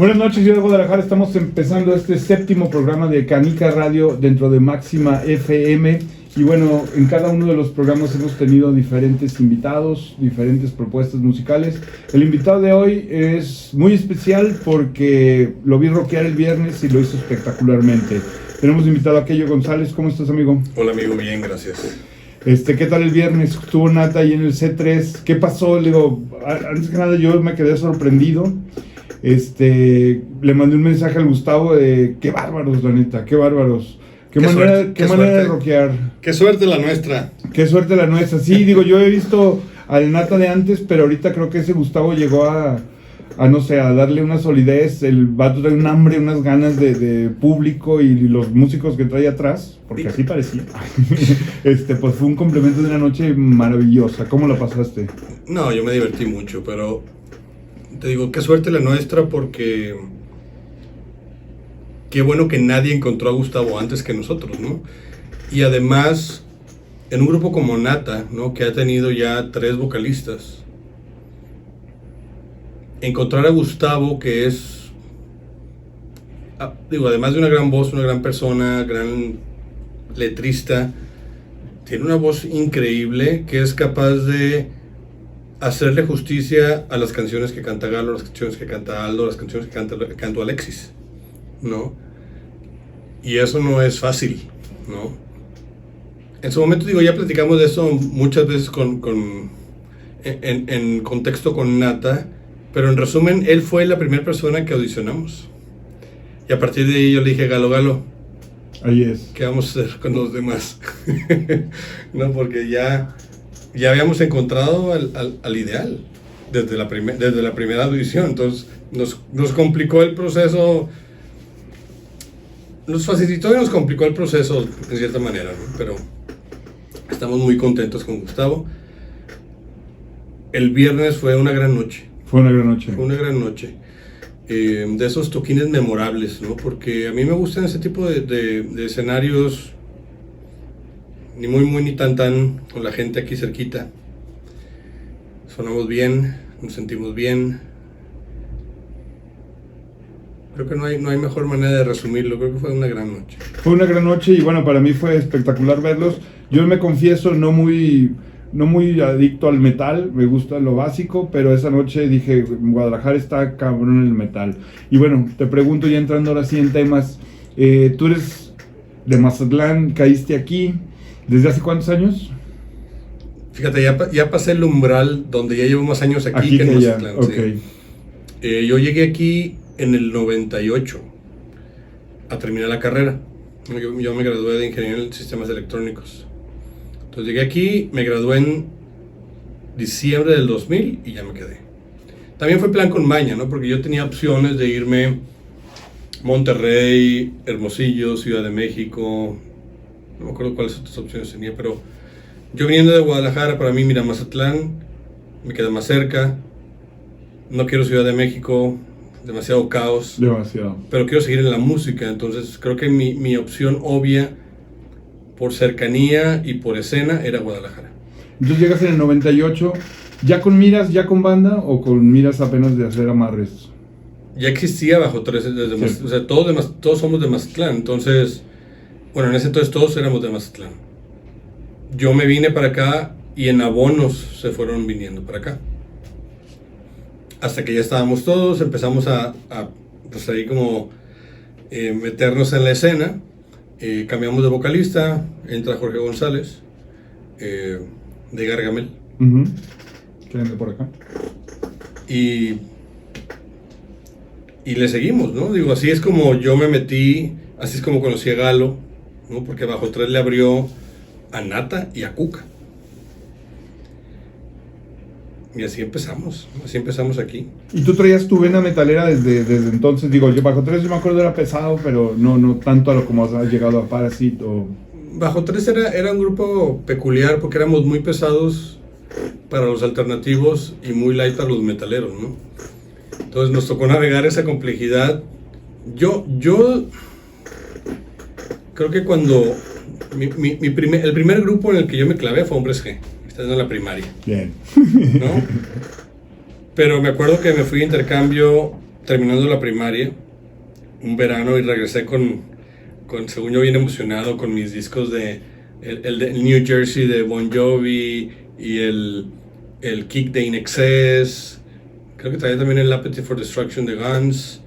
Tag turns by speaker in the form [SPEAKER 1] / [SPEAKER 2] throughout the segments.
[SPEAKER 1] Buenas noches, ciudad de Guadalajara. Estamos empezando este séptimo programa de Canica Radio dentro de Máxima FM. Y bueno, en cada uno de los programas hemos tenido diferentes invitados, diferentes propuestas musicales. El invitado de hoy es muy especial porque lo vi rockear el viernes y lo hizo espectacularmente. Tenemos invitado a Kello González. ¿Cómo estás, amigo?
[SPEAKER 2] Hola, amigo, bien, gracias.
[SPEAKER 1] ¿Qué tal el viernes? Estuvo Nata ahí en el C3. ¿Qué pasó? Le digo, antes que nada yo me quedé sorprendido. Le mandé un mensaje al Gustavo de qué bárbaros, la neta, qué bárbaros. Qué manera de rockear.
[SPEAKER 2] Qué suerte la nuestra.
[SPEAKER 1] Qué suerte la nuestra. Sí, digo, yo he visto al Nata de antes, pero ahorita creo que ese Gustavo llegó a no sé, a darle una solidez. El vato trae un hambre, unas ganas de público y los músicos que trae atrás, porque así parecía. Pues fue un complemento de una noche maravillosa. ¿Cómo la pasaste?
[SPEAKER 2] No, yo me divertí mucho, pero te digo, qué suerte la nuestra porque qué bueno que nadie encontró a Gustavo antes que nosotros, ¿no? Y además, en un grupo como Nata, ¿no? Que ha tenido ya 3 vocalistas, encontrar a Gustavo, que es, además de una gran voz, una gran persona, gran letrista, tiene una voz increíble que es capaz de hacerle justicia a las canciones que canta Galo, las canciones que canta Aldo, las canciones que canta Alexis, ¿no? Y eso no es fácil, ¿no? En su momento, ya platicamos de eso muchas veces en contexto con Nata, pero en resumen, él fue la primera persona que audicionamos. Y a partir de ahí yo le dije, Galo,
[SPEAKER 1] ahí es.
[SPEAKER 2] ¿qué vamos a hacer con los demás? No, porque ya habíamos encontrado al ideal desde la primera audición. Entonces nos complicó el proceso, nos facilitó y nos complicó el proceso en cierta manera, ¿no? Pero estamos muy contentos con Gustavo. El viernes fue una gran noche.
[SPEAKER 1] Fue una gran noche.
[SPEAKER 2] Fue una gran noche. De esos toquines memorables, ¿no? Porque a mí me gustan ese tipo de escenarios, ni muy ni tan con la gente aquí cerquita. Sonamos bien, nos sentimos bien. Creo que no hay mejor manera de resumirlo. Creo que fue una gran noche.
[SPEAKER 1] Fue una gran noche y bueno, para mí fue espectacular verlos. Yo me confieso no muy adicto al metal, me gusta lo básico, pero esa noche dije, Guadalajara está cabrón en el metal. Y bueno, te pregunto ya entrando ahora sí en temas, tú eres de Mazatlán, caíste aquí, ¿desde hace cuántos años?
[SPEAKER 2] Fíjate, ya pasé el umbral donde ya llevo más años aquí que en Mazatlán.
[SPEAKER 1] Okay.
[SPEAKER 2] Sí. Yo llegué aquí en el 98 a terminar la carrera. Yo me gradué de Ingeniería en Sistemas Electrónicos. Entonces llegué aquí, me gradué en diciembre del 2000 y ya me quedé. También fue plan con maña, ¿no? Porque yo tenía opciones de irme Monterrey, Hermosillo, Ciudad de México, no me acuerdo cuáles otras opciones tenía, pero yo viniendo de Guadalajara, para mí, mira, Mazatlán me queda más cerca, no quiero Ciudad de México, demasiado caos.
[SPEAKER 1] Demasiado.
[SPEAKER 2] Pero quiero seguir en la música, entonces creo que mi opción obvia, por cercanía y por escena, era Guadalajara.
[SPEAKER 1] Entonces llegas en el 98, ¿ya con miras, ya con banda o con miras apenas de hacer amarres?
[SPEAKER 2] Ya existía Bajo 13 desde
[SPEAKER 1] Sí.
[SPEAKER 2] O sea, todos somos de Mazatlán, entonces, bueno, en ese entonces todos éramos de Mazatlán. Yo me vine para acá y en abonos se fueron viniendo para acá. Hasta que ya estábamos todos, empezamos a pues ahí como meternos en la escena. Cambiamos de vocalista, entra Jorge González, de Gargamel.
[SPEAKER 1] Que ande por acá.
[SPEAKER 2] Y le seguimos, ¿no? Digo, así es como yo me metí, así es como conocí a Galo, ¿no? Porque Bajo 3 le abrió a Nata y a Cuca. Y así empezamos aquí.
[SPEAKER 1] ¿Y tú traías tu vena metalera desde entonces? Digo, yo Bajo 3 yo me acuerdo era pesado, pero no tanto a lo como has llegado a Parasite o...
[SPEAKER 2] Bajo 3 era un grupo peculiar porque éramos muy pesados para los alternativos y muy light para los metaleros, ¿no? Entonces nos tocó navegar esa complejidad. Yo creo que cuando el primer grupo en el que yo me clavé fue Hombres G, estando en la primaria.
[SPEAKER 1] Bien.
[SPEAKER 2] ¿No? Pero me acuerdo que me fui de intercambio terminando la primaria, un verano, y regresé según yo, bien emocionado con mis discos de el New Jersey de Bon Jovi y el Kick de In Excess. Creo que traía también el Appetite for Destruction de Guns.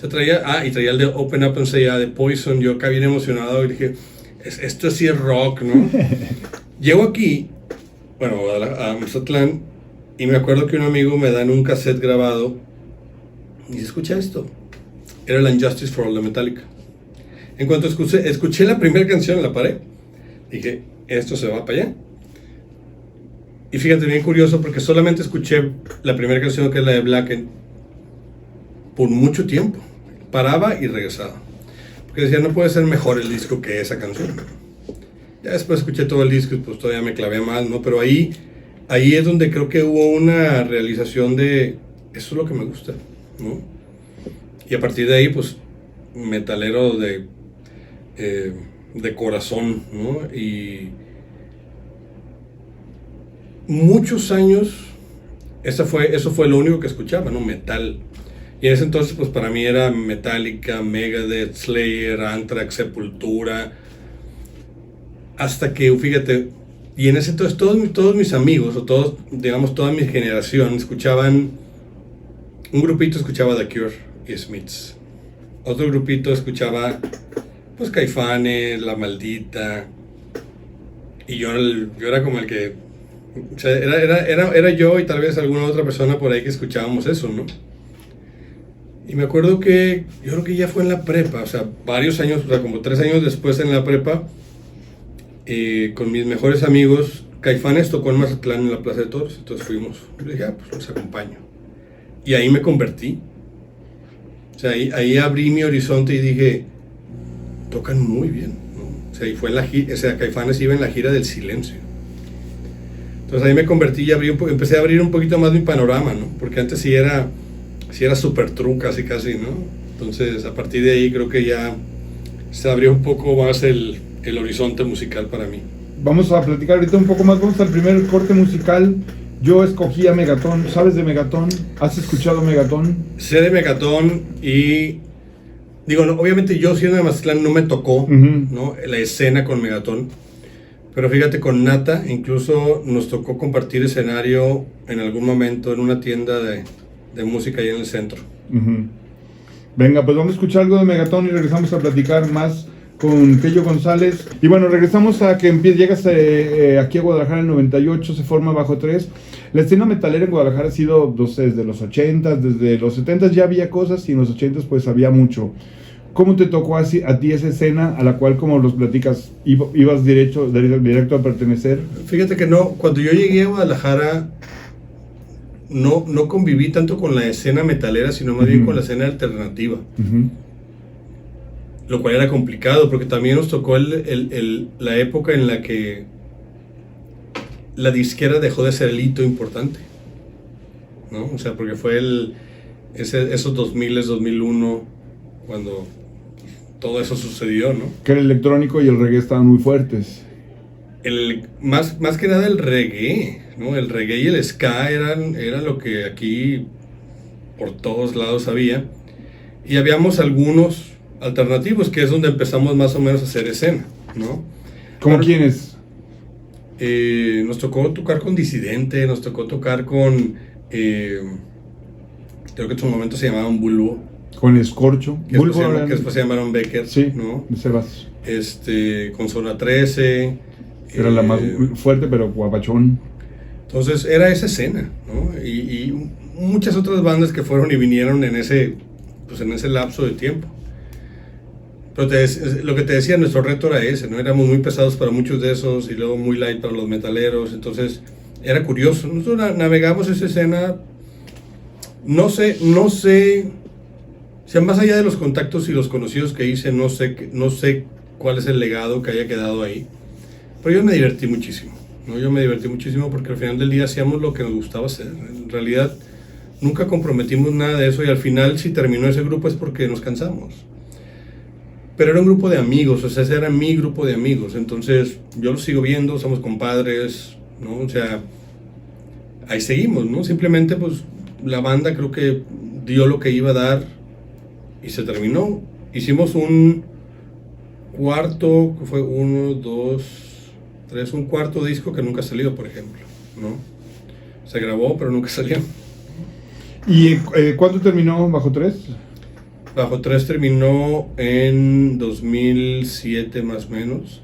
[SPEAKER 2] Y traía el de Open Up and Say Yeah de Poison. Yo acá bien emocionado y dije, esto sí es rock, ¿no? Llego aquí, bueno, a Mazatlán, y me acuerdo que un amigo me da en un cassette grabado y dice, escucha esto. Era la Injustice for All de Metallica. En cuanto escuché la primera canción, en la pared, dije, esto se va para allá. Y fíjate, bien curioso, porque solamente escuché la primera canción, que es la de Blackened, por mucho tiempo. Paraba y regresaba. Porque decía, no puede ser mejor el disco que esa canción. Ya después escuché todo el disco y pues todavía me clavé más, ¿no? Pero ahí es donde creo que hubo una realización de, eso es lo que me gusta, ¿no? Y a partir de ahí, pues, metalero de corazón, ¿no? Y muchos años, eso fue lo único que escuchaba, ¿no? Metal. Y en ese entonces, pues, para mí era Metallica, Megadeth, Slayer, Anthrax, Sepultura. Hasta que, fíjate, y en ese entonces todos mis amigos, o todos, digamos, toda mi generación, un grupito escuchaba The Cure y Smiths. Otro grupito escuchaba, pues, Caifanes, La Maldita. Y yo era como el que, o sea, era yo y tal vez alguna otra persona por ahí que escuchábamos eso, ¿no? Y me acuerdo que, yo creo que ya fue en la prepa, o sea, varios años, o sea, como 3 años después en la prepa, con mis mejores amigos, Caifanes tocó en Mazatlán en la Plaza de Toros, entonces fuimos. Y dije, pues los acompaño. Y ahí me convertí. O sea, ahí abrí mi horizonte y dije, tocan muy bien, ¿no? O sea, y fue Caifanes iba en la gira del silencio. Entonces ahí me convertí y empecé a abrir un poquito más mi panorama, ¿no? Porque antes sí era súper true, casi, ¿no? Entonces, a partir de ahí creo que ya se abrió un poco más el horizonte musical para mí.
[SPEAKER 1] Vamos a platicar ahorita un poco más. Vamos al primer corte musical. Yo escogí a Megaton. ¿Sabes de Megaton? ¿Has escuchado Megaton?
[SPEAKER 2] Sé de Megaton y digo, no, obviamente yo siendo de Mazatlán no me tocó, ¿no? La escena con Megaton. Pero fíjate, con Nata incluso nos tocó compartir escenario en algún momento en una tienda de música ahí en el centro.
[SPEAKER 1] Venga, pues vamos a escuchar algo de Megaton y regresamos a platicar más con Tello González. Y bueno, regresamos a que llegas aquí a Guadalajara en el 98, se forma Bajo 3. La escena metalera en Guadalajara ha sido desde los 80, desde los 70 ya había cosas y en los 80 pues había mucho. ¿Cómo te tocó a ti esa escena a la cual, como los platicas, ibas directo a pertenecer?
[SPEAKER 2] Fíjate que no, cuando yo llegué a Guadalajara no conviví tanto con la escena metalera, sino más bien con la escena alternativa. Lo cual era complicado, porque también nos tocó la época en la que la disquera dejó de ser el hito importante, ¿no? O sea, porque fue esos 2000, 2001, cuando todo eso sucedió, ¿no?
[SPEAKER 1] Que el electrónico y el reggae estaban muy fuertes.
[SPEAKER 2] Más que nada el reggae, ¿no? El reggae y el ska eran lo que aquí por todos lados había. Y habíamos algunos alternativos, que es donde empezamos más o menos a hacer escena, ¿no?
[SPEAKER 1] ¿Cómo quiénes?
[SPEAKER 2] Nos tocó tocar con Disidente, nos tocó tocar con, creo que en su momento se llamaban Bulbo.
[SPEAKER 1] Con Escorcho.
[SPEAKER 2] Que después se llamaron Becker,
[SPEAKER 1] sí,
[SPEAKER 2] ¿no?
[SPEAKER 1] Sebas.
[SPEAKER 2] Con Zona 13.
[SPEAKER 1] Era la más fuerte, pero guapachón.
[SPEAKER 2] Entonces era esa escena, ¿no? Y muchas otras bandas que fueron y vinieron en ese lapso de tiempo. Pero lo que te decía, nuestro reto era ese, ¿no? Éramos muy pesados para muchos de esos y luego muy light para los metaleros. Entonces era curioso. Nosotros navegamos esa escena. No sé, o sea, más allá de los contactos y los conocidos que hice, no sé cuál es el legado que haya quedado ahí. Pero yo me divertí muchísimo, ¿no? Yo me divertí muchísimo porque al final del día hacíamos lo que nos gustaba hacer. En realidad nunca comprometimos nada de eso y al final, si terminó ese grupo es porque nos cansamos. Pero era un grupo de amigos, o sea, ese era mi grupo de amigos. Entonces yo los sigo viendo, somos compadres, ¿no? O sea, ahí seguimos, ¿no? Simplemente pues la banda creo que dio lo que iba a dar y se terminó. Hicimos un cuarto, que fue 1, 2, 3, un cuarto disco que nunca salió, por ejemplo, ¿no? Se grabó, pero nunca salió.
[SPEAKER 1] ¿Y cuándo terminó Bajo 3?
[SPEAKER 2] Bajo 3 terminó en 2007 más o menos.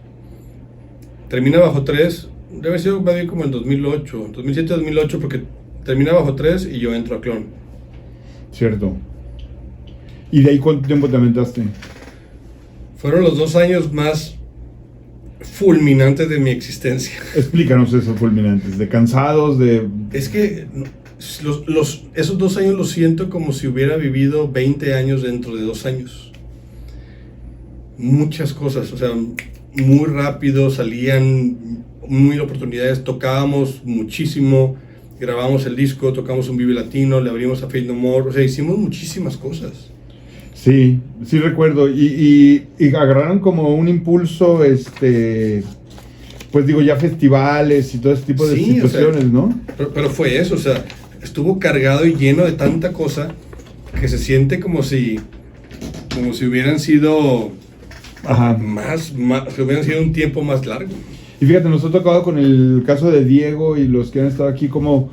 [SPEAKER 2] Termina Bajo 3, debe haber sido más bien como en 2008, 2007-2008, porque termina Bajo 3 y yo entro a Clon.
[SPEAKER 1] Cierto. ¿Y de ahí cuánto tiempo te aventaste?
[SPEAKER 2] Fueron los 2 años más fulminantes de mi existencia.
[SPEAKER 1] Explícanos esos fulminantes, de cansados, de...
[SPEAKER 2] Es que esos 2 años los siento como si hubiera vivido 20 años dentro de 2 años. Muchas cosas, o sea, muy rápido, salían mil oportunidades, tocábamos muchísimo, grabamos el disco, tocamos un Vive Latino, le abrimos a Faith No More, o sea, hicimos muchísimas cosas.
[SPEAKER 1] Sí, sí recuerdo, y agarraron como un impulso, pues digo, ya festivales y todo ese tipo de situaciones, o sea, ¿no?
[SPEAKER 2] Pero fue eso, o sea, estuvo cargado y lleno de tanta cosa que se siente como si hubieran sido...
[SPEAKER 1] Ajá.
[SPEAKER 2] que hubieran sido un tiempo más largo.
[SPEAKER 1] Y fíjate, nos ha tocado con el caso de Diego y los que han estado aquí, como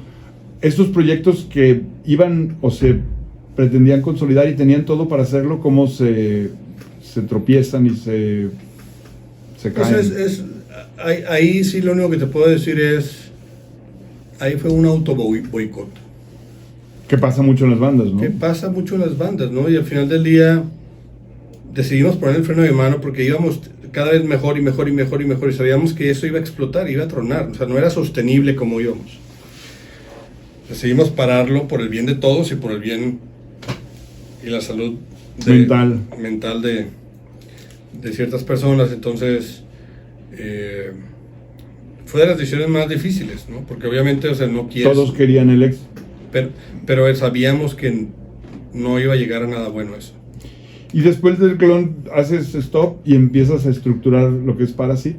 [SPEAKER 1] estos proyectos que iban o se pretendían consolidar y tenían todo para hacerlo, como se tropiezan y se caen.
[SPEAKER 2] Pues ahí sí lo único que te puedo decir es, ahí fue un auto boicot.
[SPEAKER 1] Que pasa mucho en las bandas, ¿no?
[SPEAKER 2] Que pasa mucho en las bandas, ¿no? Y al final del día decidimos poner el freno de mano porque íbamos cada vez mejor y mejor y mejor y mejor y sabíamos que eso iba a explotar, iba a tronar, o sea, no era sostenible como íbamos. Decidimos pararlo por el bien de todos y por el bien y la salud mental de ciertas personas. Entonces fue de las decisiones más difíciles, ¿no? Porque obviamente, o sea, no quieres...
[SPEAKER 1] Todos querían el éxito.
[SPEAKER 2] Pero sabíamos que no iba a llegar a nada bueno eso.
[SPEAKER 1] Y después del Clon haces stop y empiezas a estructurar lo que es Parasite.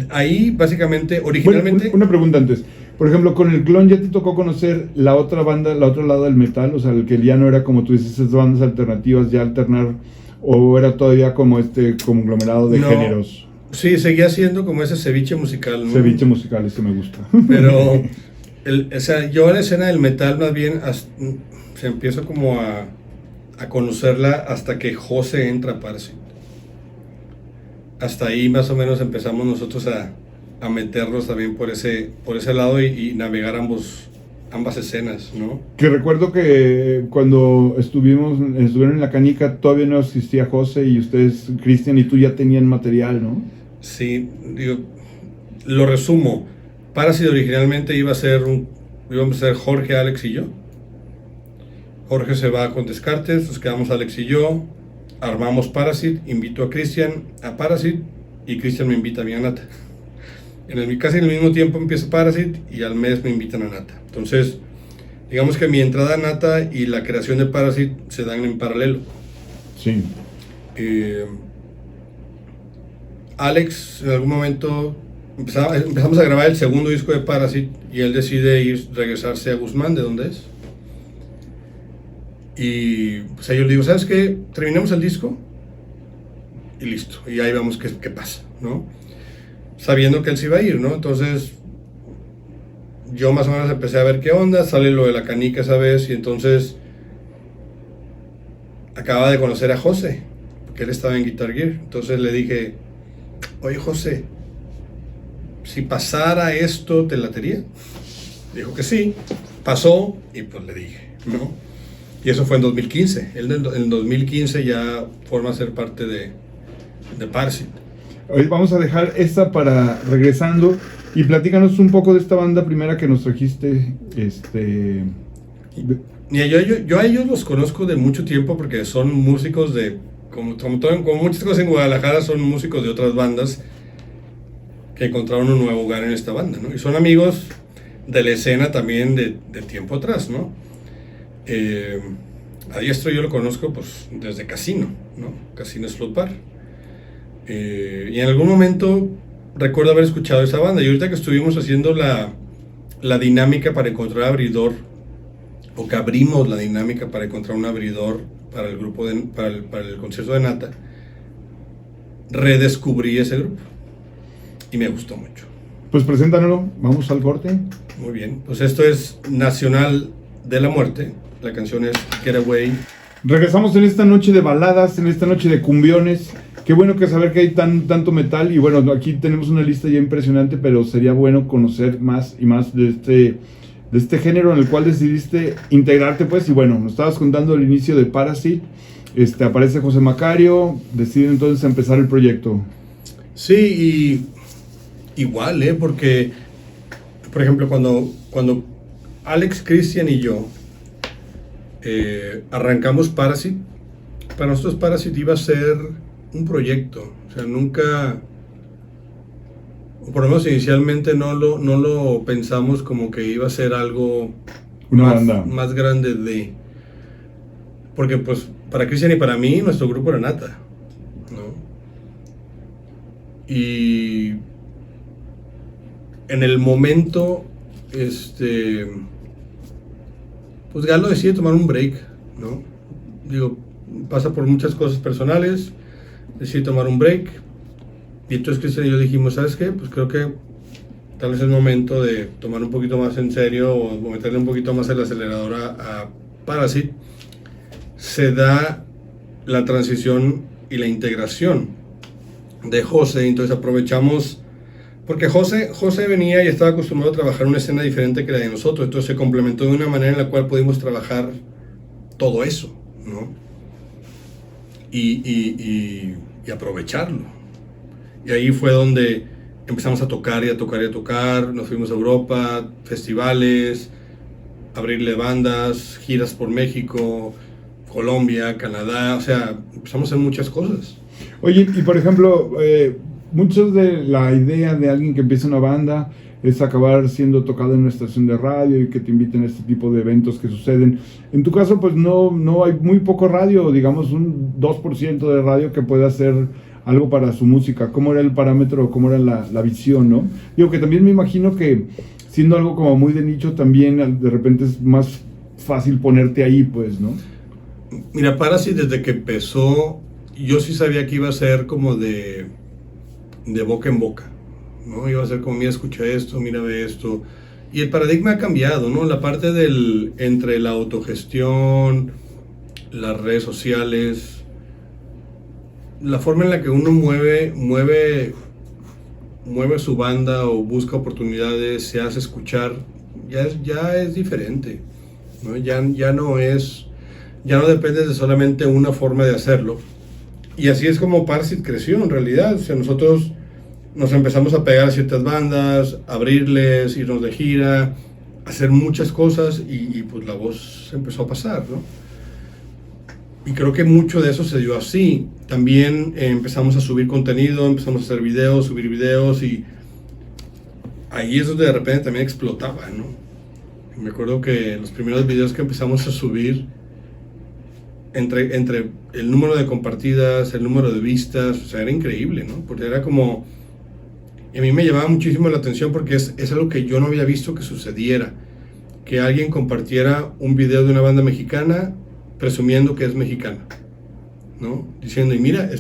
[SPEAKER 2] Ahí básicamente, originalmente...
[SPEAKER 1] Bueno, una pregunta antes. Por ejemplo, con el Clon ya te tocó conocer la otra banda, el otro lado del metal, o sea, el que ya no era como tú dices, esas bandas alternativas, ya alternar, o era todavía como este conglomerado de géneros.
[SPEAKER 2] Sí, seguía siendo como ese ceviche musical, ¿no?
[SPEAKER 1] Ceviche musical, ese me gusta.
[SPEAKER 2] Pero, o sea, yo a la escena del metal más bien se empiezo como a conocerla hasta que José entra a Parasite. Hasta ahí más o menos empezamos nosotros a meternos también por ese lado y navegar ambas escenas, ¿no?
[SPEAKER 1] Que recuerdo que cuando estuvieron en la canica todavía no existía José y ustedes, Cristian y tú, ya tenían material, ¿no?
[SPEAKER 2] Sí, digo, lo resumo. Parasite originalmente íbamos a ser Jorge, Alex y yo. Jorge se va con Descartes, nos quedamos Alex y yo, armamos Parasite, invito a Cristian a Parasite y Cristian me invita a mí a Nata. Casi en el mismo tiempo empieza Parasite y al mes me invitan a Nata. Entonces, digamos que mi entrada a Nata y la creación de Parasite se dan en paralelo.
[SPEAKER 1] Sí.
[SPEAKER 2] Alex, en algún momento, empezamos a grabar el segundo disco de Parasite y él decide regresarse a Guzmán, ¿de dónde es? Y pues a yo le digo, ¿sabes qué? Terminamos el disco y listo. Y ahí vemos qué pasa, ¿no? Sabiendo que él se iba a ir, ¿no? Entonces, yo más o menos empecé a ver qué onda, sale lo de la canica esa vez y entonces acaba de conocer a José, porque él estaba en Guitar Gear. Entonces le dije, oye José, si pasara esto, ¿te latería? Dijo que sí, pasó y pues le dije, ¿no? Y eso fue en 2015. Él en 2015 ya forma ser parte de Parasite.
[SPEAKER 1] Hoy vamos a dejar esta para regresando y platícanos un poco de esta banda primera que nos trajiste.
[SPEAKER 2] Mira, yo a ellos los conozco de mucho tiempo porque son músicos como muchas cosas en Guadalajara, son músicos de otras bandas que encontraron un nuevo hogar en esta banda, ¿no? Y son amigos de la escena también de tiempo atrás, ¿no? A Diestro yo lo conozco pues desde Casino, ¿no? Casino Slot Bar. Y en algún momento recuerdo haber escuchado esa banda y ahorita que estuvimos haciendo la dinámica para encontrar abridor o que abrimos la dinámica para encontrar un abridor para el grupo para el concierto de Nata, redescubrí ese grupo y me gustó mucho.
[SPEAKER 1] Pues preséntanoslo, vamos al corte.
[SPEAKER 2] Muy bien, pues esto es Nacional de la Muerte, la canción es Get Away.
[SPEAKER 1] Regresamos en esta noche de baladas, en esta noche de cumbiones. Qué bueno que saber que hay tanto metal, y bueno, aquí tenemos una lista ya impresionante, pero sería bueno conocer más y más de este género en el cual decidiste integrarte, pues. Y bueno, nos estabas contando el inicio de Parasite, aparece José Macario, decide entonces empezar el proyecto.
[SPEAKER 2] Sí, y igual, porque, por ejemplo, cuando Alex, Cristian y yo arrancamos Parasite, para nosotros Parasite iba a ser un proyecto, o sea, nunca, o por lo menos inicialmente no lo pensamos como que iba a ser algo más grande porque pues para Cristian y para mí nuestro grupo era Nata, ¿no? Y en el momento, pues Galo decide tomar un break, ¿no? Digo, pasa por muchas cosas personales, decide tomar un break, y entonces Cristian y yo dijimos, ¿sabes qué? Pues creo que tal vez es el momento de tomar un poquito más en serio o meterle un poquito más el acelerador a Parasite. Se da la transición y la integración de José, entonces aprovechamos, porque José venía y estaba acostumbrado a trabajar una escena diferente que la de nosotros, entonces se complementó de una manera en la cual pudimos trabajar todo eso, ¿no? Y aprovecharlo. Y ahí fue donde empezamos a tocar y a tocar y a tocar, nos fuimos a Europa, festivales, abrirle bandas, giras por México, Colombia, Canadá, o sea, empezamos a hacer muchas cosas.
[SPEAKER 1] Oye, y por ejemplo, muchos de la idea de alguien que empieza una banda es acabar siendo tocado en una estación de radio y que te inviten a este tipo de eventos que suceden. En tu caso, pues no hay muy poco radio, digamos un 2% de radio que pueda hacer algo para su música. ¿Cómo era el parámetro, cómo era la visión, no? Digo que también me imagino que siendo algo como muy de nicho, también de repente es más fácil ponerte ahí, pues, ¿no?
[SPEAKER 2] Mira, Parasite desde que empezó, yo sí sabía que iba a ser como de boca en boca, ¿no? Iba a ser como, mira, escucha esto, mira, ve esto. Y el paradigma ha cambiado, ¿no? La parte entre la autogestión, las redes sociales, la forma en la que uno mueve su banda o busca oportunidades, se hace escuchar, ya es diferente, ¿no? Ya no depende de solamente una forma de hacerlo. Y así es como Parasite creció en realidad. O sea, nosotros nos empezamos a pegar a ciertas bandas, abrirles, irnos de gira, hacer muchas cosas y pues la voz empezó a pasar, ¿no? Y creo que mucho de eso se dio así. También empezamos a subir contenido, empezamos a hacer videos, subir videos, y ahí es donde de repente también explotaba, ¿no? Y me acuerdo que los primeros videos que empezamos a subir, entre el número de compartidas, el número de vistas, o sea, era increíble, ¿no? Porque era como, y a mí me llamaba muchísimo la atención porque es algo que yo no había visto que sucediera, que alguien compartiera un video de una banda mexicana presumiendo que es mexicana, ¿no? Diciendo, y mira,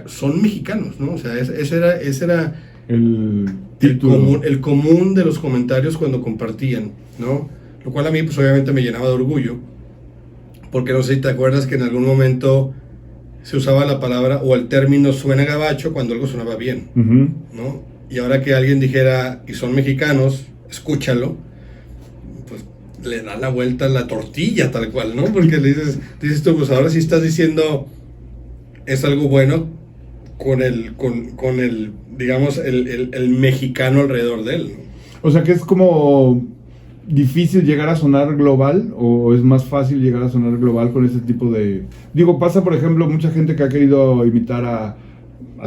[SPEAKER 2] son mexicanos, ¿no? O sea, ese era
[SPEAKER 1] el título,
[SPEAKER 2] el común de los comentarios cuando compartían, ¿no? Lo cual a mí, pues obviamente me llenaba de orgullo, porque no sé si te acuerdas que en algún momento se usaba la palabra o el término suena gabacho cuando algo sonaba bien, ¿no? Y ahora que alguien dijera, y son mexicanos, escúchalo, pues le da la vuelta a la tortilla tal cual, ¿no? Porque le dices tú, pues ahora sí estás diciendo, es algo bueno con el digamos, el mexicano alrededor de él, ¿no?
[SPEAKER 1] O sea que es como difícil llegar a sonar global, o es más fácil llegar a sonar global con ese tipo de... Digo, pasa por ejemplo mucha gente que ha querido imitar a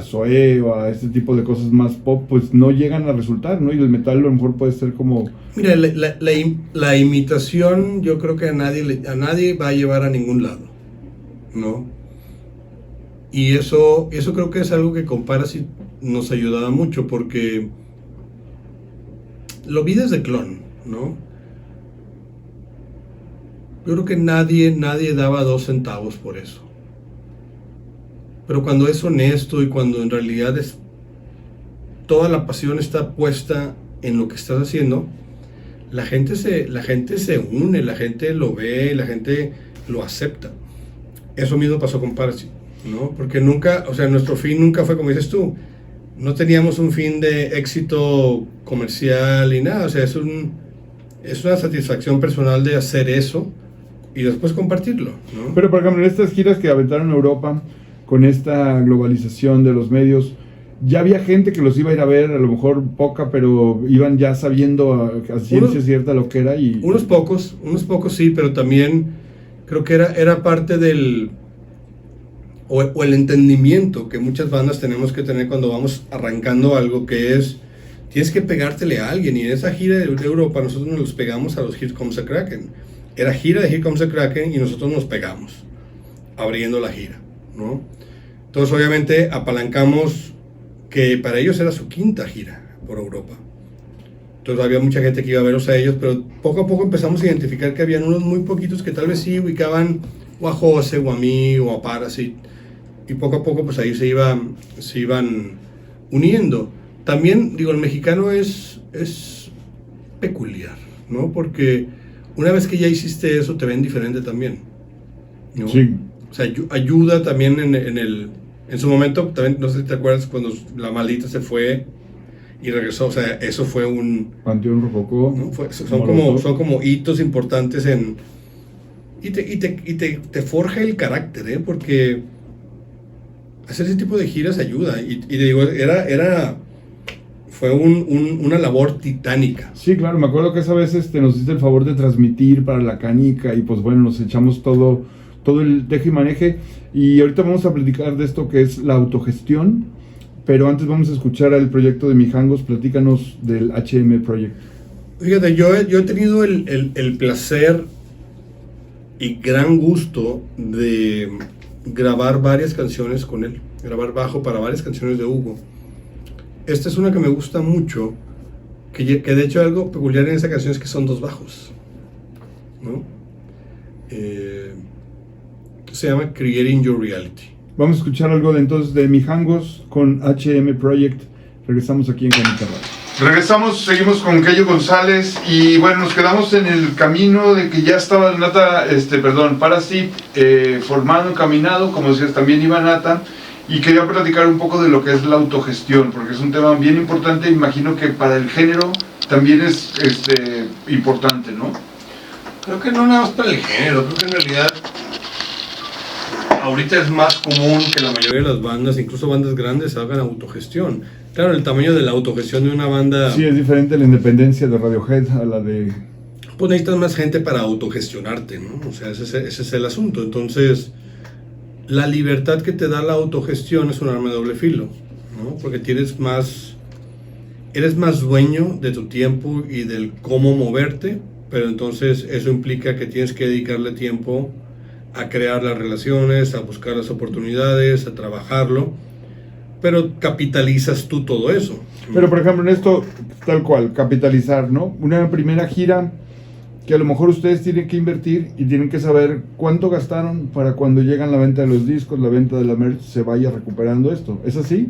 [SPEAKER 1] Zoé o a este tipo de cosas más pop, pues no llegan a resultar, ¿no? Y el metal a lo mejor puede ser como...
[SPEAKER 2] Mira, la imitación yo creo que a nadie va a llevar a ningún lado, ¿no? Y eso creo que es algo que con Parasite nos ayudaba mucho, porque lo vi desde Clon, ¿no? Yo creo que nadie daba 2 centavos por eso. Pero cuando es honesto y cuando en realidad toda la pasión está puesta en lo que estás haciendo, la gente se une, la gente lo ve, la gente lo acepta. Eso mismo pasó con Parsi, ¿no? Porque nunca, o sea, nuestro fin nunca fue como dices tú, no teníamos un fin de éxito comercial y nada, o sea, es una satisfacción personal de hacer eso y después compartirlo, ¿no?
[SPEAKER 1] Pero por ejemplo, en estas giras que aventaron a Europa, con esta globalización de los medios, ya había gente que los iba a ir a ver, a lo mejor poca, pero iban ya sabiendo a ciencia cierta lo que era.
[SPEAKER 2] Unos pocos sí, pero también creo que era parte del o el entendimiento que muchas bandas tenemos que tener cuando vamos arrancando algo, que es tienes que pegártele a alguien. Y en esa gira de Europa nosotros nos los pegamos a los Here Comes the Kraken. Era gira de Here Comes the Kraken y nosotros nos pegamos abriendo la gira, ¿no? Entonces obviamente apalancamos que para ellos era su 5ª gira por Europa. Entonces había mucha gente que iba a verlos a ellos, pero poco a poco empezamos a identificar que habían unos muy poquitos que tal vez sí ubicaban o a José o a mí o a Parasite, y poco a poco pues ahí se iban uniendo. También digo, el mexicano es peculiar, ¿no? Porque una vez que ya hiciste eso te ven diferente también, ¿no?
[SPEAKER 1] Sí.
[SPEAKER 2] O sea, ayuda también en su momento, también, no sé si te acuerdas cuando la maldita se fue y regresó, o sea, eso fue un...
[SPEAKER 1] Panteón Rococó.
[SPEAKER 2] ¿no? Son como hitos importantes y te forja el carácter, ¿eh? Porque hacer ese tipo de giras ayuda, y te digo, fue una labor titánica.
[SPEAKER 1] Sí, claro, me acuerdo que esa vez nos hiciste el favor de transmitir para la canica y pues bueno, nos echamos todo el teje y maneje, y ahorita vamos a platicar de esto que es la autogestión, pero antes vamos a escuchar al proyecto de Mijangos. Platícanos del HM Project.
[SPEAKER 2] Fíjate, yo he tenido el placer y gran gusto de grabar varias canciones con él, grabar bajo para varias canciones de Hugo. Esta es una que me gusta mucho, que de hecho algo peculiar en esa canción es que son 2 bajos, ¿no? Se llama Creating Your Reality.
[SPEAKER 1] Vamos a escuchar algo entonces de Mijangos con HM Project. Regresamos aquí en Canica Radio. Regresamos, seguimos con Kello González y bueno, nos quedamos en el camino de que ya estaba Nata, Parasite formado, encaminado, como decías, también iba Nata, y quería platicar un poco de lo que es la autogestión, porque es un tema bien importante, imagino que para el género también es importante, ¿no?
[SPEAKER 2] Creo que no nada más para el género, creo que en realidad ahorita es más común que la mayoría de las bandas, incluso bandas grandes, hagan autogestión. Claro, el tamaño de la autogestión de una banda...
[SPEAKER 1] Sí, es diferente la independencia de Radiohead a la de...
[SPEAKER 2] Pues necesitas más gente para autogestionarte, ¿no? O sea, ese es el asunto. Entonces, la libertad que te da la autogestión es un arma de doble filo, ¿no? Porque eres más dueño de tu tiempo y del cómo moverte, pero entonces eso implica que tienes que dedicarle tiempo a crear las relaciones, a buscar las oportunidades, a trabajarlo, pero capitalizas tú todo eso.
[SPEAKER 1] Pero por ejemplo en esto, tal cual, capitalizar, ¿no? Una primera gira que a lo mejor ustedes tienen que invertir y tienen que saber cuánto gastaron para cuando llegan la venta de los discos, la venta de la merch, se vaya recuperando esto. ¿Es así?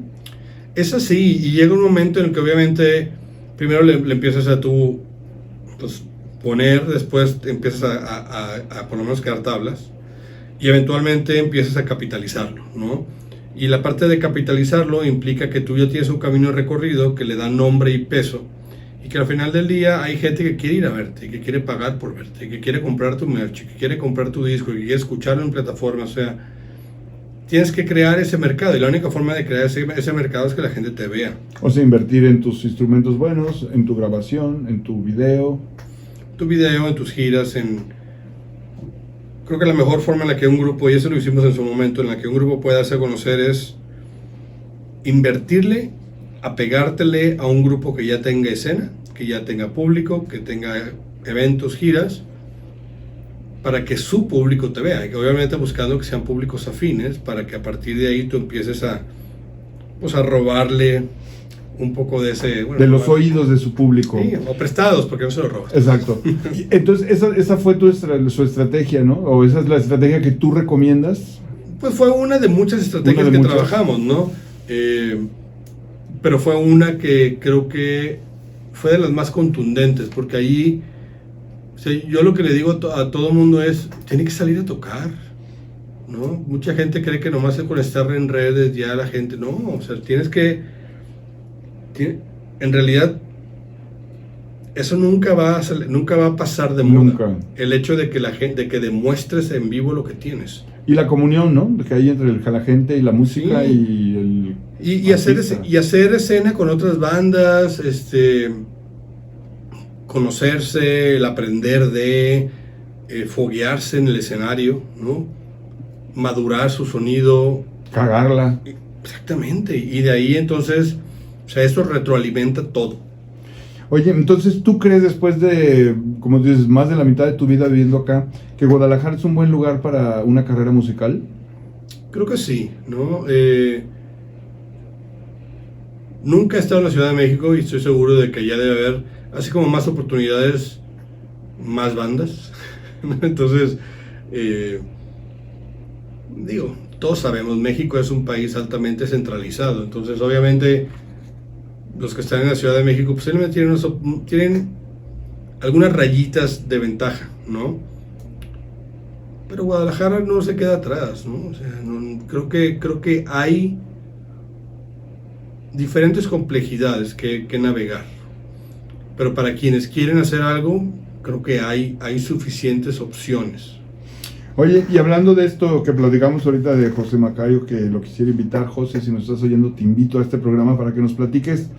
[SPEAKER 2] Es así, y llega un momento en el que obviamente primero le empiezas a tú pues, poner, después empiezas a por lo menos crear tablas, y eventualmente empiezas a capitalizarlo, ¿no? Y la parte de capitalizarlo implica que tú ya tienes un camino recorrido que le da nombre y peso, y que al final del día hay gente que quiere ir a verte, y que quiere pagar por verte, y que quiere comprar tu merch, y que quiere comprar tu disco, y que quiere escucharlo en plataformas. O sea, tienes que crear ese mercado, y la única forma de crear ese mercado es que la gente te vea.
[SPEAKER 1] O sea, invertir en tus instrumentos buenos, en tu grabación, en tu video.
[SPEAKER 2] En tus giras, Creo que la mejor forma en la que un grupo, y eso lo hicimos en su momento, en la que un grupo puede hacer conocer es invertirle, apegártele a un grupo que ya tenga escena, que ya tenga público, que tenga eventos, giras, para que su público te vea, y obviamente buscando que sean públicos afines, para que a partir de ahí tú empieces a robarle un poco de ese... Bueno,
[SPEAKER 1] de los oídos de su público.
[SPEAKER 2] Sí, o prestados, porque no se los robas.
[SPEAKER 1] Exacto. Entonces, esa fue su estrategia, ¿no? O esa es la estrategia que tú recomiendas.
[SPEAKER 2] Pues fue una de muchas estrategias que trabajamos, ¿no? Pero fue una que creo que fue de las más contundentes, porque ahí, o sea, yo lo que le digo a todo el mundo es, tiene que salir a tocar, ¿no? Mucha gente cree que nomás con estar en redes ya la gente, no, o sea, en realidad, eso nunca va a pasar de moda.
[SPEAKER 1] Nunca.
[SPEAKER 2] El hecho de que demuestres en vivo lo que tienes.
[SPEAKER 1] Y la comunión, ¿no? Que hay entre la gente y la música,
[SPEAKER 2] sí.
[SPEAKER 1] y
[SPEAKER 2] y hacer escena con otras bandas, conocerse, el aprender de foguearse en el escenario, ¿no? Madurar su sonido.
[SPEAKER 1] Cagarla.
[SPEAKER 2] Exactamente. Y de ahí entonces, o sea, eso retroalimenta todo.
[SPEAKER 1] Oye, entonces, ¿tú crees, después de, como dices, más de la mitad de tu vida viviendo acá, que Guadalajara es un buen lugar para una carrera musical?
[SPEAKER 2] Creo que sí, ¿no? Nunca he estado en la Ciudad de México y estoy seguro de que ya debe haber, así como más oportunidades, más bandas. Entonces, digo, todos sabemos, México es un país altamente centralizado, entonces obviamente los que están en la Ciudad de México posiblemente tienen algunas rayitas de ventaja, ¿no? Pero Guadalajara no se queda atrás, ¿no? O sea, creo que hay diferentes complejidades que navegar. Pero para quienes quieren hacer algo, creo que hay suficientes opciones.
[SPEAKER 1] Oye, y hablando de esto que platicamos ahorita de José Macayo, que lo quisiera invitar, José, si nos estás oyendo, te invito a este programa para que nos platiques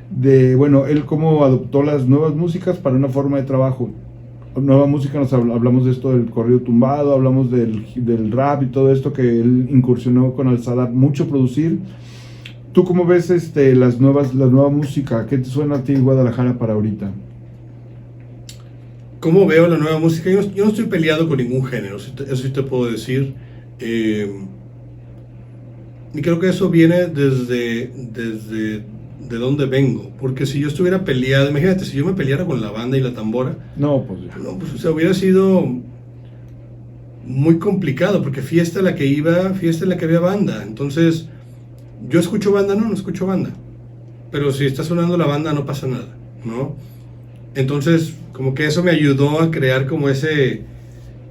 [SPEAKER 1] de, bueno, él cómo adoptó las nuevas músicas para una forma de trabajo. Nueva música, hablamos de esto del corrido tumbado, hablamos del rap y todo esto que él incursionó con Alzada, mucho producir. ¿Tú cómo ves la nueva música? ¿Qué te suena a ti, Guadalajara, para ahorita?
[SPEAKER 2] ¿Cómo veo la nueva música? Yo no estoy peleado con ningún género, eso sí te puedo decir. Y creo que eso viene desde de dónde vengo. Porque si yo estuviera peleado, imagínate, si yo me peleara con la banda y la tambora,
[SPEAKER 1] no, pues ya.
[SPEAKER 2] No, pues o sea, hubiera sido muy complicado, porque fiesta en la que había banda. Entonces, yo escucho banda, no escucho banda. Pero si está sonando la banda, no pasa nada, ¿no? Entonces, como que eso me ayudó a crear como ese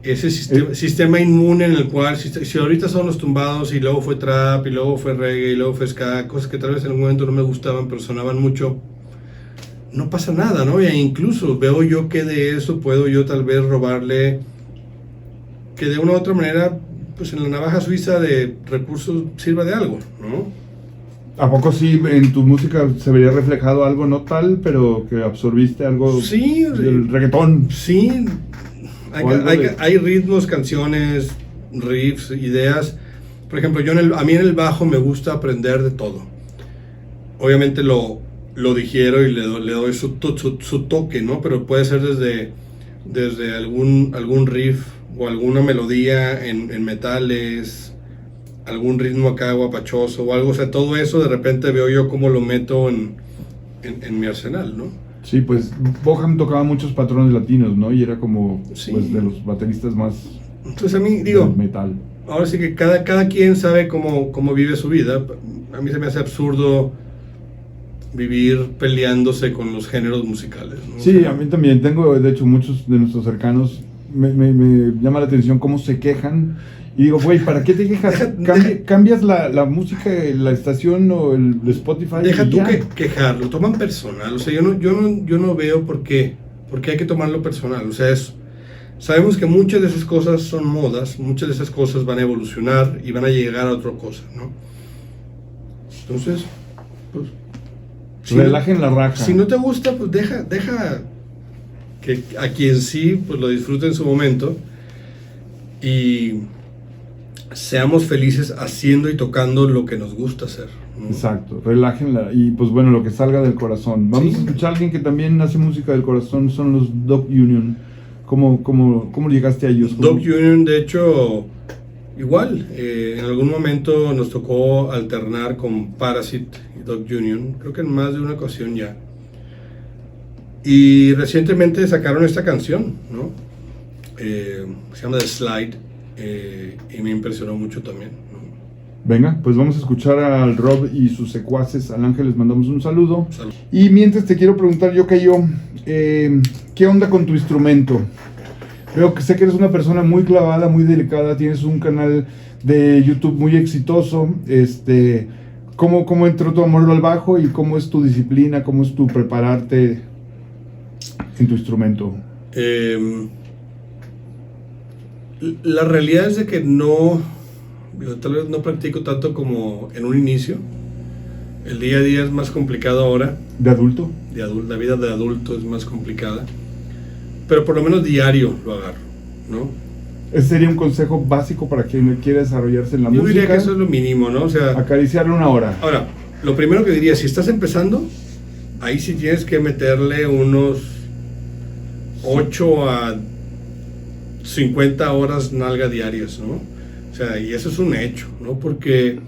[SPEAKER 2] sistema inmune en el cual, si ahorita son los tumbados y luego fue trap y luego fue reggae y luego fue ska, cosas que tal vez en algún momento no me gustaban pero sonaban mucho, no pasa nada, ¿no? E incluso veo yo que de eso puedo yo tal vez robarle, que de una u otra manera, pues en la navaja suiza de recursos sirva de algo, ¿no?
[SPEAKER 1] ¿A poco sí en tu música se vería reflejado algo no tal, pero que absorbiste algo del reggaetón?
[SPEAKER 2] Sí, hay ritmos, canciones, riffs, ideas. Por ejemplo, a mí en el bajo me gusta aprender de todo. Obviamente lo digiero y le doy su toque, ¿no? Pero puede ser desde algún riff o alguna melodía en metales, algún ritmo acá guapachoso o algo, o sea, todo eso de repente veo yo cómo lo meto en mi arsenal, ¿no?
[SPEAKER 1] Sí, pues Boham tocaba muchos patrones latinos, ¿no? Y era como pues, de los bateristas más.
[SPEAKER 2] Entonces a mí, digo,
[SPEAKER 1] metal.
[SPEAKER 2] Ahora sí que cada quien sabe cómo vive su vida. A mí se me hace absurdo vivir peleándose con los géneros musicales, ¿no?
[SPEAKER 1] Sí, a mí también. Tengo, de hecho, muchos de nuestros cercanos, me llama la atención cómo se quejan. Y digo, güey, ¿para qué te quejas? Cambias la música, la estación o el Spotify.
[SPEAKER 2] Deja tú quejar, lo toman personal. O sea, yo no veo por qué hay que tomarlo personal. O sea, sabemos que muchas de esas cosas son modas, muchas de esas cosas van a evolucionar y van a llegar a otra cosa, ¿no? Entonces, pues,
[SPEAKER 1] relajen la raja.
[SPEAKER 2] Si no te gusta, pues deja que a quien sí, pues lo disfrute en su momento y seamos felices haciendo y tocando lo que nos gusta hacer, ¿no?
[SPEAKER 1] Exacto, relájenla y pues bueno, lo que salga del corazón. Vamos a escuchar a alguien que también hace música del corazón, son los Dog Union. ¿Cómo llegaste a ellos?
[SPEAKER 2] Dog Union, de hecho, igual, en algún momento nos tocó alternar con Parasite Duck Union, creo que en más de una ocasión ya. Y recientemente sacaron esta canción, ¿no? Se llama The Slide, y me impresionó mucho también, ¿no?
[SPEAKER 1] Venga, pues vamos a escuchar al Rob y sus secuaces. Al Ángel les mandamos un saludo.
[SPEAKER 2] Salud.
[SPEAKER 1] Y mientras te quiero preguntar, ¿qué onda con tu instrumento? Veo que sé que eres una persona muy clavada, muy delicada, tienes un canal de YouTube muy exitoso. ¿Cómo entró tu amor al bajo y cómo es tu disciplina, cómo es tu prepararte en tu instrumento?
[SPEAKER 2] La realidad es de que tal vez no practico tanto como en un inicio. El día a día es más complicado ahora.
[SPEAKER 1] ¿De adulto?
[SPEAKER 2] La vida de adulto es más complicada. Pero por lo menos diario lo agarro, ¿no?
[SPEAKER 1] Ese sería un consejo básico para quien quiere desarrollarse en la música.
[SPEAKER 2] Yo diría que eso es lo mínimo, ¿no? O sea,
[SPEAKER 1] acariciarle una hora.
[SPEAKER 2] Ahora, lo primero que diría, si estás empezando, ahí sí tienes que meterle unos 8 a 50 horas nalga diarias, ¿no? O sea, y eso es un hecho, ¿no? Porque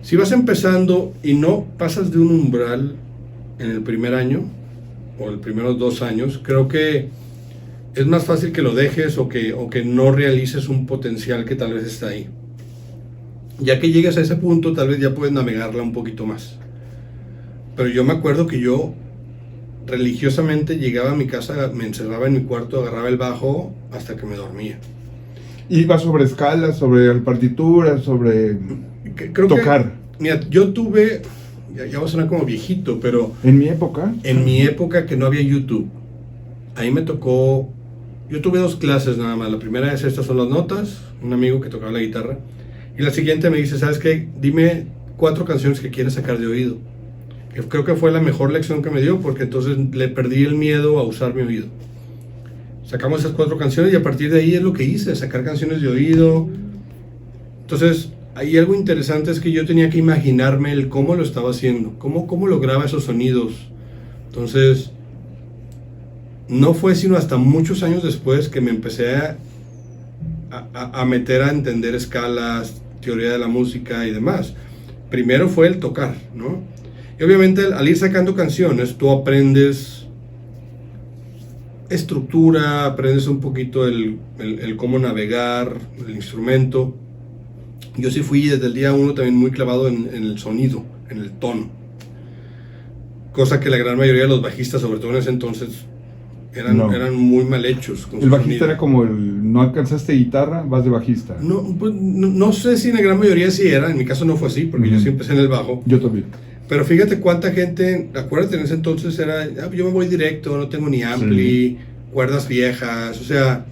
[SPEAKER 2] si vas empezando y no pasas de un umbral en el primer año o los primeros 2 años, creo que es más fácil que lo dejes o que no realices un potencial que tal vez está ahí. Ya que llegues a ese punto, tal vez ya puedes navegarla un poquito más. Pero yo me acuerdo que yo religiosamente llegaba a mi casa, me encerraba en mi cuarto, agarraba el bajo hasta que me dormía.
[SPEAKER 1] ¿Iba sobre escalas, sobre partituras, sobre
[SPEAKER 2] Creo
[SPEAKER 1] tocar?
[SPEAKER 2] Mira, yo tuve, ya voy a sonar como viejito, pero
[SPEAKER 1] ¿En mi época?
[SPEAKER 2] en mi época que no había YouTube, ahí me tocó, yo tuve 2 clases nada más. La primera es estas son las notas, un amigo que tocaba la guitarra, y la siguiente me dice, ¿sabes qué? Dime 4 canciones que quieres sacar de oído. Que creo que fue la mejor lección que me dio, porque entonces le perdí el miedo a usar mi oído. Sacamos esas 4 canciones y a partir de ahí es lo que hice, sacar canciones de oído. Entonces, ahí algo interesante es que yo tenía que imaginarme el cómo lo estaba haciendo, cómo lograba esos sonidos. Entonces, no fue sino hasta muchos años después que me empecé a meter a entender escalas, teoría de la música y demás. Primero fue el tocar, ¿no? Y obviamente al ir sacando canciones, tú aprendes estructura, aprendes un poquito el cómo navegar el instrumento. Yo sí fui desde el día 1 también muy clavado en el sonido, en el tono. Cosa que la gran mayoría de los bajistas, sobre todo en ese entonces, eran muy mal hechos.
[SPEAKER 1] El bajista era como no alcanzaste guitarra, vas de bajista.
[SPEAKER 2] No, pues, no sé si en la gran mayoría sí era, en mi caso no fue así, porque yo sí empecé en el bajo.
[SPEAKER 1] Yo también.
[SPEAKER 2] Pero fíjate cuánta gente, acuérdate, en ese entonces era, yo me voy directo, no tengo ni ampli, cuerdas viejas, o sea,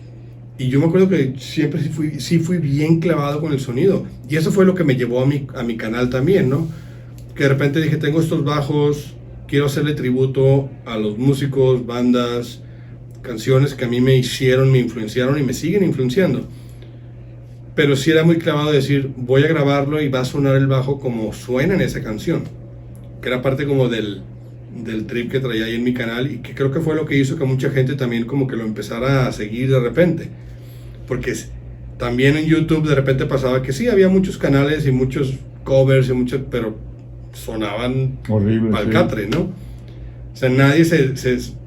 [SPEAKER 2] y yo me acuerdo que siempre sí fui bien clavado con el sonido, y eso fue lo que me llevó a mi canal también, ¿no? Que de repente dije, tengo estos bajos, quiero hacerle tributo a los músicos, bandas, canciones que a mí me influenciaron y me siguen influenciando. Pero sí era muy clavado de decir, voy a grabarlo y va a sonar el bajo como suena en esa canción. Que era parte como del trip que traía ahí en mi canal y que creo que fue lo que hizo que mucha gente también como que lo empezara a seguir de repente. Porque también en YouTube de repente pasaba que sí, había muchos canales y muchos covers, pero sonaban
[SPEAKER 1] horrible,
[SPEAKER 2] pa'l catre, ¿no? O sea, nadie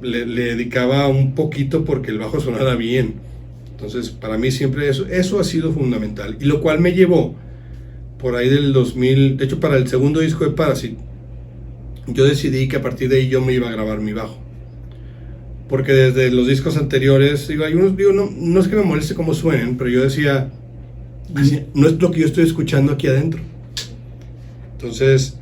[SPEAKER 2] le dedicaba un poquito porque el bajo sonara bien. Entonces, para mí siempre eso ha sido fundamental. Y lo cual me llevó, por ahí del 2000, de hecho para el segundo disco de Parasite, yo decidí que a partir de ahí yo me iba a grabar mi bajo. Porque desde los discos anteriores, no es que me moleste cómo suenen, pero yo decía, no es lo que yo estoy escuchando aquí adentro. Entonces,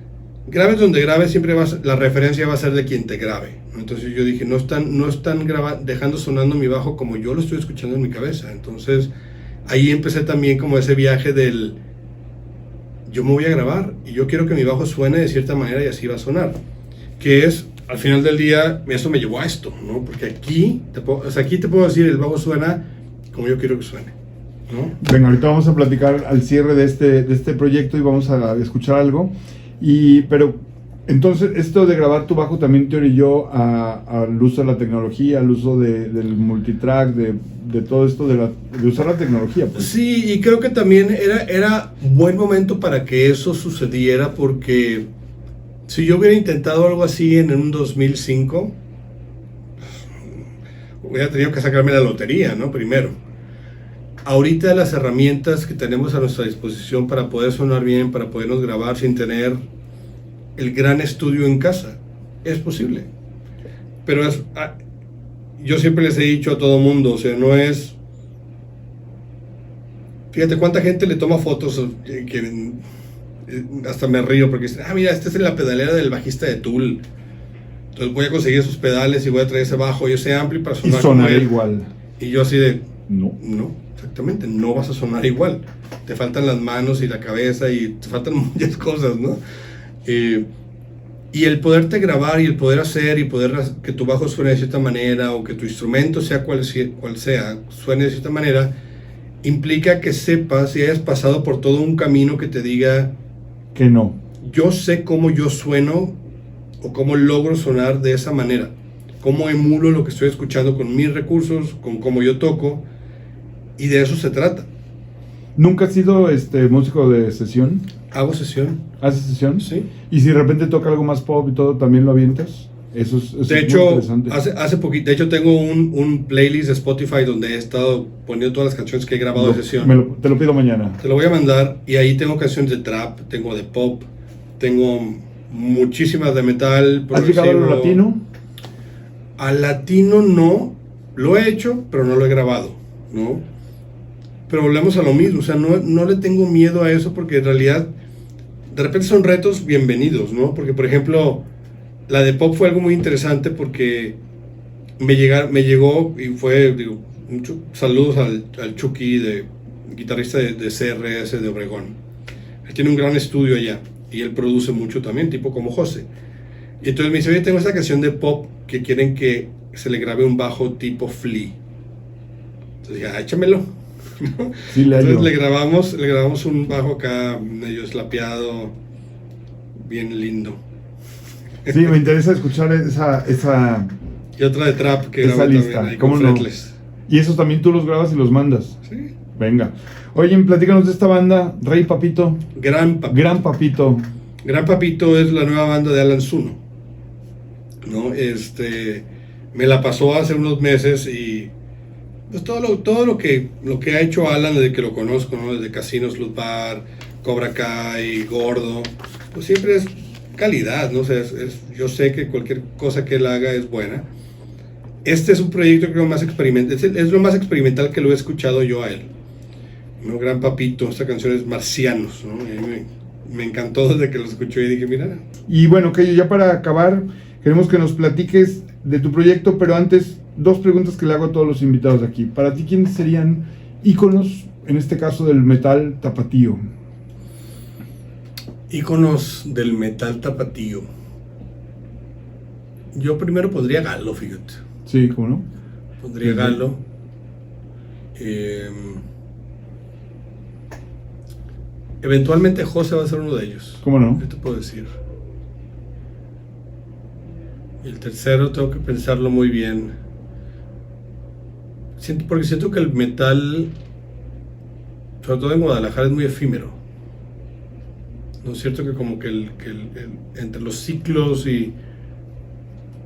[SPEAKER 2] grabes donde grabes, siempre la referencia va a ser de quien te grabe. Entonces yo dije, no están dejando sonando mi bajo como yo lo estoy escuchando en mi cabeza. Entonces ahí empecé también como ese viaje del yo me voy a grabar y yo quiero que mi bajo suene de cierta manera y así va a sonar. Que es, al final del día, eso me llevó a esto, ¿no? Porque aquí te puedo decir, el bajo suena como yo quiero que suene, ¿no?
[SPEAKER 1] Venga, ahorita vamos a platicar al cierre de este proyecto y vamos a escuchar algo. Pero entonces esto de grabar tu bajo también te orilló al uso de la tecnología, al uso del multitrack, de todo esto de usar la tecnología, pues.
[SPEAKER 2] Sí, y creo que también era buen momento para que eso sucediera, porque Si yo hubiera intentado algo así en un 2005, hubiera tenido que sacarme la lotería, ¿no? Primero. Ahorita las herramientas que tenemos a nuestra disposición para poder sonar bien, para podernos grabar sin tener el gran estudio en casa, es posible. Pero yo siempre les he dicho a todo mundo, o sea, no es... Fíjate cuánta gente le toma fotos que hasta me río porque dicen, mira, esta es la pedalera del bajista de Tool. Entonces voy a conseguir esos pedales y voy a traer ese bajo y ese ampli para sonar como él.
[SPEAKER 1] Igual.
[SPEAKER 2] Y yo así de...
[SPEAKER 1] No,
[SPEAKER 2] exactamente, no vas a sonar igual. Te faltan las manos y la cabeza y te faltan muchas cosas, ¿no? Y el poderte grabar y el poder hacer y poder que tu bajo suene de cierta manera o que tu instrumento sea cual sea, suene de cierta manera, implica que sepas y hayas pasado por todo un camino que te diga
[SPEAKER 1] que no.
[SPEAKER 2] Yo sé cómo yo sueno o cómo logro sonar de esa manera. Cómo emulo lo que estoy escuchando con mis recursos, con cómo yo toco, y de eso se trata.
[SPEAKER 1] ¿Nunca has sido músico de sesión?
[SPEAKER 2] Hago sesión.
[SPEAKER 1] ¿Haces sesión?
[SPEAKER 2] Sí.
[SPEAKER 1] ¿Y si de repente toca algo más pop y todo, también lo avientas? Eso
[SPEAKER 2] de
[SPEAKER 1] es
[SPEAKER 2] hecho,
[SPEAKER 1] muy interesante.
[SPEAKER 2] hace poquito, de hecho tengo un playlist de Spotify donde he estado poniendo todas las canciones que he grabado de sesión.
[SPEAKER 1] Te lo pido mañana.
[SPEAKER 2] Te lo voy a mandar y ahí tengo canciones de trap, tengo de pop, tengo muchísimas de metal.
[SPEAKER 1] ¿Has llegado a lo latino?
[SPEAKER 2] Al latino no, lo he hecho, pero no lo he grabado, ¿no? Pero volvemos a lo mismo, o sea, no le tengo miedo a eso porque en realidad de repente son retos bienvenidos, ¿no? Porque por ejemplo, la de pop fue algo muy interesante porque me llegó y fue, digo, saludos al Chucky, guitarrista de CRS de Obregón. Él tiene un gran estudio allá y él produce mucho también, tipo como José. Y entonces me dice, oye, tengo esta canción de pop que quieren que se le grabe un bajo tipo Flea. Entonces dije, échamelo.
[SPEAKER 1] Sí,
[SPEAKER 2] entonces le grabamos un bajo acá medio slapeado, bien lindo.
[SPEAKER 1] Sí, me interesa escuchar esa
[SPEAKER 2] y otra de trap que
[SPEAKER 1] esa lista.
[SPEAKER 2] También ahí
[SPEAKER 1] ¿Cómo
[SPEAKER 2] con
[SPEAKER 1] no?
[SPEAKER 2] fretless.
[SPEAKER 1] Y esos también tú los grabas y los mandas.
[SPEAKER 2] Sí.
[SPEAKER 1] Venga. Oye, platícanos de esta banda, Rey Papito.
[SPEAKER 2] Gran Papito.
[SPEAKER 1] Gran Papito.
[SPEAKER 2] Gran Papito es la nueva banda de Alan Zuno, ¿no? Me la pasó hace unos meses y pues todo lo que ha hecho Alan desde que lo conozco, ¿no? Desde Casinos, Luz Bar, Cobra Kai, Gordo, pues siempre es calidad, ¿no? O sea, yo sé que cualquier cosa que él haga es buena. Este es un proyecto creo más experimental, es lo más experimental que lo he escuchado yo a él, ¿no? Gran Papito, esta canción es Marcianos, ¿no? Me encantó desde que lo escuché y dije, mira.
[SPEAKER 1] Y bueno, que ya para acabar, queremos que nos platiques de tu proyecto, pero antes, 2 preguntas que le hago a todos los invitados aquí. Para ti, ¿quiénes serían íconos, en este caso, del metal tapatío?
[SPEAKER 2] Íconos del metal tapatío. Yo primero pondría Galo, fíjate.
[SPEAKER 1] Sí, ¿cómo no?
[SPEAKER 2] Pondría Galo. Eventualmente José va a ser uno de ellos.
[SPEAKER 1] ¿Cómo no?
[SPEAKER 2] ¿Qué te puedo decir? Y el tercero tengo que pensarlo muy bien. Porque siento que el metal, sobre todo en Guadalajara, es muy efímero. ¿No es cierto? Que como que entre los ciclos y...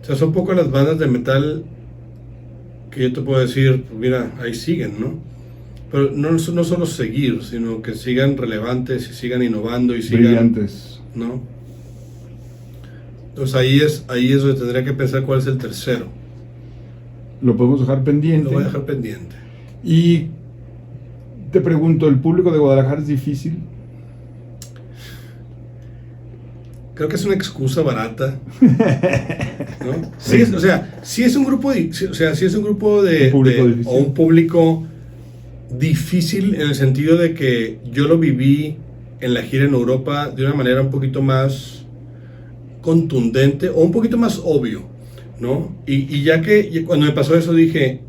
[SPEAKER 2] O sea, son pocas las bandas de metal que yo te puedo decir, pues mira, ahí siguen, ¿no? Pero no solo seguir, sino que sigan relevantes y sigan innovando y sigan...
[SPEAKER 1] Brillantes.
[SPEAKER 2] ¿No? Entonces ahí es donde tendría que pensar cuál es el tercero.
[SPEAKER 1] Lo podemos dejar pendiente.
[SPEAKER 2] Lo voy a dejar pendiente.
[SPEAKER 1] Y te pregunto, ¿el público de Guadalajara es difícil?
[SPEAKER 2] Creo que es una excusa barata, ¿no? Sí, o sea, sí es un grupo de o un público difícil en el sentido de que yo lo viví en la gira en Europa de una manera un poquito más contundente o un poquito más obvio, ¿no? Y ya que cuando me pasó eso dije,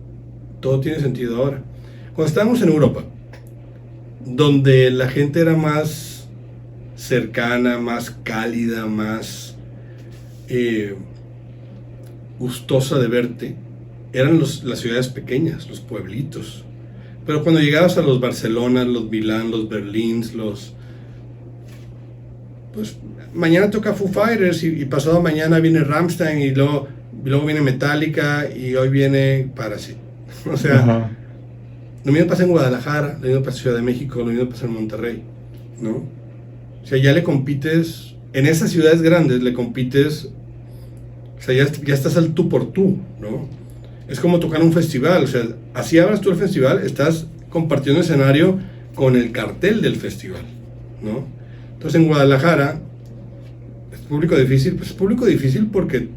[SPEAKER 2] todo tiene sentido ahora. Cuando estábamos en Europa, donde la gente era más cercana, más cálida, más gustosa de verte, eran las ciudades pequeñas, los pueblitos. Pero cuando llegabas a los Barcelona, los Milán, los Berlín, pues mañana toca Foo Fighters y pasado mañana viene Rammstein y luego viene Metallica y hoy viene Parasite. O sea,
[SPEAKER 1] Ajá.
[SPEAKER 2] lo mismo pasa en Guadalajara, lo mismo pasa en Ciudad de México, lo mismo pasa en Monterrey, ¿no? O sea, ya le compites, en esas ciudades grandes le compites, o sea, ya estás al tú por tú, ¿no? Es como tocar un festival, o sea, así abras tú el festival, estás compartiendo escenario con el cartel del festival, ¿no? Entonces en Guadalajara, ¿es público difícil? Pues es público difícil porque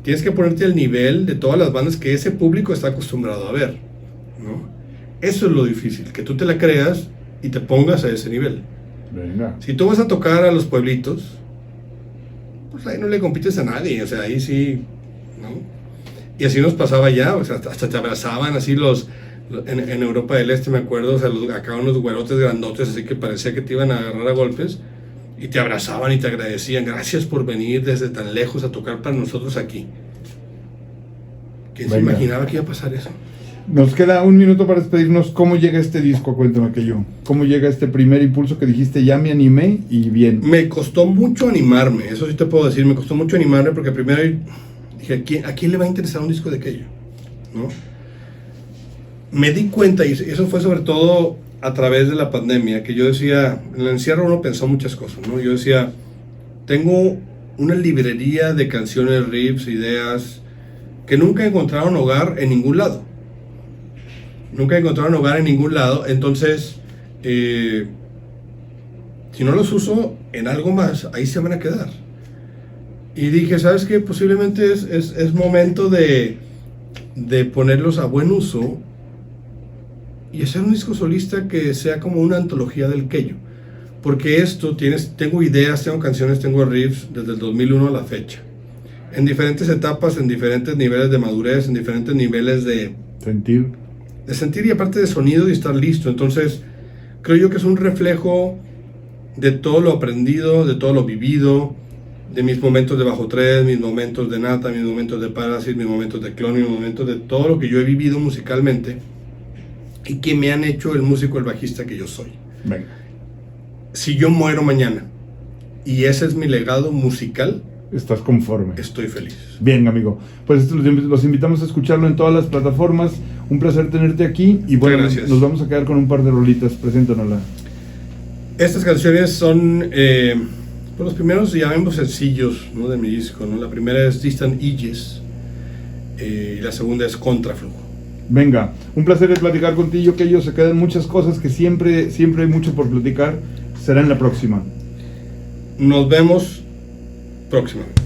[SPEAKER 2] tienes que ponerte al nivel de todas las bandas que ese público está acostumbrado a ver, ¿no? Eso es lo difícil, que tú te la creas y te pongas a ese nivel.
[SPEAKER 1] Venga.
[SPEAKER 2] Si tú vas a tocar a los pueblitos, pues ahí no le compites a nadie, o sea, ahí sí, ¿no? Y así nos pasaba ya, o sea, hasta te abrazaban así en Europa del Este, me acuerdo, o sea, acá unos güerotes grandotes, así que parecía que te iban a agarrar a golpes, y te abrazaban y te agradecían, gracias por venir desde tan lejos a tocar para nosotros aquí. ¿Quién se imaginaba que iba a pasar eso?
[SPEAKER 1] Nos queda un minuto para despedirnos. ¿Cómo llega este disco? Cuéntame aquello. ¿Cómo llega este primer impulso que dijiste, ya me animé y bien?
[SPEAKER 2] Me costó mucho animarme, eso sí te puedo decir, me costó mucho animarme porque primero dije, ¿a quién le va a interesar un disco de aquello? ¿No? Me di cuenta, y eso fue sobre todo a través de la pandemia, que yo decía, en el encierro uno pensó muchas cosas, ¿no? Yo decía, tengo una librería de canciones, riffs, ideas, que nunca encontraron hogar en ningún lado. Nunca encontraron hogar en ningún lado, entonces, si no los uso en algo más, ahí se van a quedar. Y dije, ¿sabes qué? Posiblemente es momento de ponerlos a buen uso y hacer un disco solista que sea como una antología del Quello. Porque tengo ideas, tengo canciones, tengo riffs desde el 2001 a la fecha. En diferentes etapas, en diferentes niveles de madurez, en diferentes niveles de sentir y aparte de sonido y estar listo. Entonces, creo yo que es un reflejo de todo lo aprendido, de todo lo vivido, de mis momentos de Bajo 3, mis momentos de Nata, mis momentos de Parasite, mis momentos de Clon, mis momentos de todo lo que yo he vivido musicalmente y que me han hecho el músico, el bajista que yo soy.
[SPEAKER 1] Venga.
[SPEAKER 2] Si yo muero mañana y ese es mi legado musical,
[SPEAKER 1] ¿Estás conforme?
[SPEAKER 2] estoy feliz.
[SPEAKER 1] Bien, amigo. Pues los invitamos a escucharlo en todas las plataformas. Un placer tenerte aquí. Y bueno,
[SPEAKER 2] gracias.
[SPEAKER 1] Nos vamos a quedar con un par de rolitas. Preséntanosla.
[SPEAKER 2] Estas canciones son pues los primeros, llamemos sencillos, ¿no?, de mi disco, ¿no? La primera es Distant Ages y la segunda es Contraflujo.
[SPEAKER 1] Venga, un placer de platicar contigo, que ellos se quedan muchas cosas que siempre hay mucho por platicar. Será en la próxima.
[SPEAKER 2] Nos vemos próximamente.